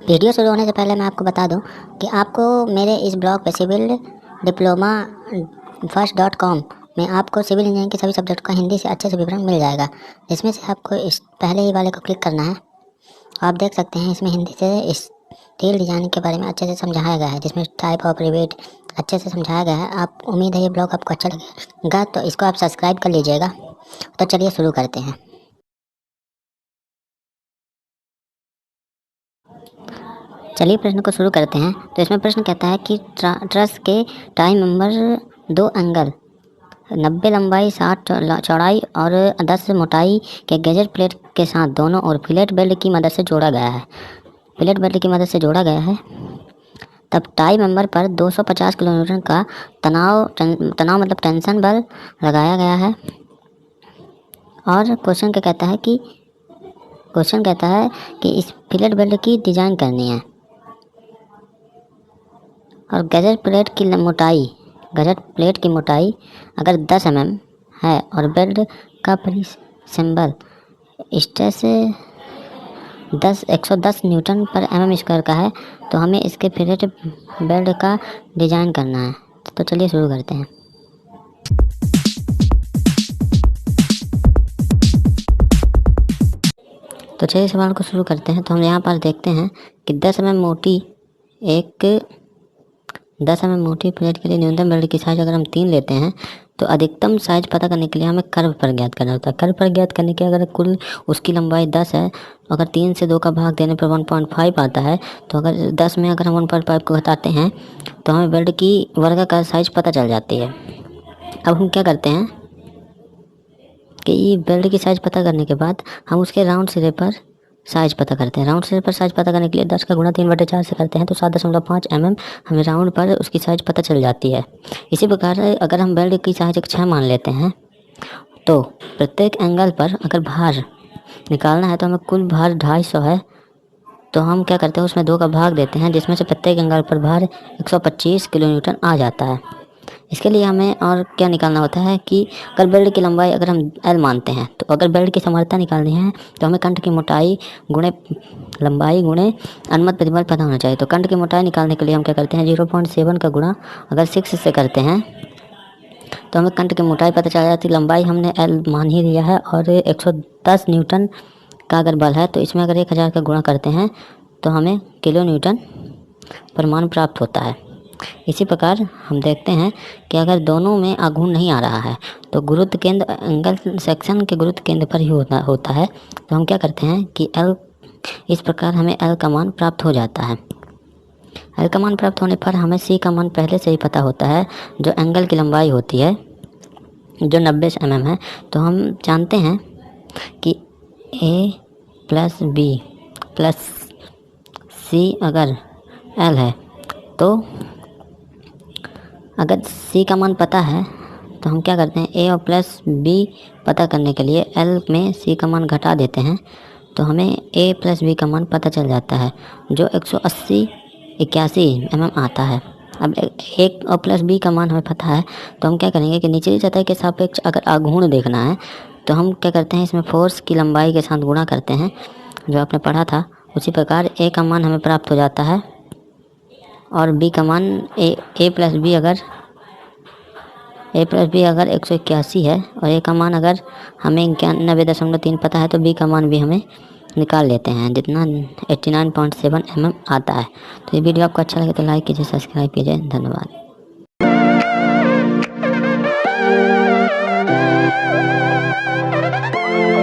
Video शुरू होने से पहले मैं आपको बता दूं कि आपको मेरे इस ब्लॉग पे सिविल डिप्लोमा फर्स्ट.com में आपको सिविल इंजीनियरिंग के सभी सब्जेक्ट का हिंदी से अच्छे से विवरण मिल जाएगा, जिसमें से आपको इस पहले ही वाले को क्लिक करना है। आप देख सकते हैं इसमें हिंदी से स्टील डिजाइनिंग के बारे में अच्छे से समझाया गया है, जिसमें टाइप ऑफ रिवेट अच्छे से समझाया गया है। आप उम्मीद है ये ब्लॉग आपको अच्छा लगेगा, तो इसको आप सब्सक्राइब कर लीजिएगा। तो चलिए शुरू करते हैं। चलिए प्रश्न को शुरू करते हैं। तो इसमें प्रश्न कहता है कि ट्रस के टाई मेंबर 2 एंगल 90 लंबाई 60 चौड़ाई और 10 मोटाई के गेजेट प्लेट के साथ दोनों और फिलेट बेल्ट की मदद से जोड़ा गया है। फिलेट बेल्ट की मदद से जोड़ा गया है। तब टाई मेंबर पर 250 किलोन्यूटन का तनाव मतलब टेंशन बल लगाया गया है। और क्वेश्चन कहता है कि इस फिलेट बेल्ट की डिजाइन करनी है और गजेट प्लेट की मोटाई अगर 10 mm है और बेल्ट का प्रिंसिपल स्ट्रेस 110 न्यूटन पर mm स्क्वायर का है, तो हमें इसके फिलेट बेल्ट का डिजाइन करना है। तो चलिए शुरू करते हैं। तो चलिए सवाल को शुरू करते हैं। तो हम यहाँ पर देखते हैं कि 10 mm मोटी प्लेट के लिए न्यूनतम बेल्ट की साइज अगर हम 3 लेते हैं, तो अधिकतम साइज पता करने के लिए हमें कर्व पर ज्ञात करना होता है। कर्व पर ज्ञात करने के अगर कुल उसकी लंबाई 10 है, अगर 3 से 2 का भाग देने पर 1.5 आता है, तो अगर 10 में अगर हम 1.5 को घटाते हैं तो हमें बेल्ट की वर्गाकार साइज पता चल जाती है। अब हम क्या करते हैं कि बेल्ट की साइज पता करने के बाद हम उसके राउंड सिरे पर साइज पता करते हैं। राउंड सिरे पर साइज पता करने के लिए 10 का गुणा 3/4 से करते हैं, तो 7.5 mm हमें राउंड पर उसकी साइज पता चल जाती है। इसी प्रकार अगर हम बेल्ट की साइज 6 मान लेते हैं, तो प्रत्येक एंगल पर अगर भार निकालना है तो हमें कुल भार 250 है, तो हम क्या करते हैं उसमें 2 का भाग देते हैं, जिसमें से प्रत्येक एंगल पर भार 125 किलोन्यूटन आ जाता है। इसके लिए हमें और क्या निकालना होता है कि अगर बेल्ट की लंबाई अगर हम L मानते हैं, तो अगर बेल्ट की समर्थता निकालनी है तो हमें कंठ की मोटाई गुणे लंबाई गुणे अनुमत प्रतिबल पता होना चाहिए। तो कंठ की मोटाई निकालने के लिए हम क्या करते हैं 0.7 का गुणा अगर 6 से करते हैं तो हमें कंठ की मोटाई पता चल जाती है। लंबाई हमने L मान ही दिया है और 110 न्यूटन का अगर बल है, तो इसमें अगर 1000 का गुणा करते हैं तो हमें किलो न्यूटन प्रमाण प्राप्त होता है। इसी प्रकार हम देखते हैं कि अगर दोनों में आघूर्ण नहीं आ रहा है, तो गुरुत्व केंद्र एंगल सेक्शन के गुरुत्व केंद्र पर ही होता है। तो हम क्या करते हैं कि L इस प्रकार हमें L का मान प्राप्त हो जाता है। L का मान प्राप्त होने पर हमें C का मान पहले से ही पता होता है, जो एंगल की लंबाई होती है जो 90 mm है। तो हम जानते हैं कि A + B + C अगर L है, तो अगर C का मान पता है तो हम क्या करते हैं A और प्लस B पता करने के लिए L में C का मान घटा देते हैं, तो हमें A + B का मान पता चल जाता है, जो 181 mm आता है। अब A और प्लस B का मान हमें पता है, तो हम क्या करेंगे कि निचली सतह के सापेक्ष अगर आघूर्ण देखना है, तो हम क्या करते हैं इसमें फोर्स की लंबाई के साथ गुणा करते हैं, जो आपने पढ़ा था। उसी प्रकार A का मान हमें प्राप्त हो जाता है और B का मान A + B अगर 181 है और A का मान अगर हमें 91.3 पता है, तो B का मान भी हमें निकाल लेते हैं, जितना 89.7 mm आता है। तो ये वीडियो आपको अच्छा लगे तो लाइक कीजिए, सब्सक्राइब कीजिए। धन्यवाद।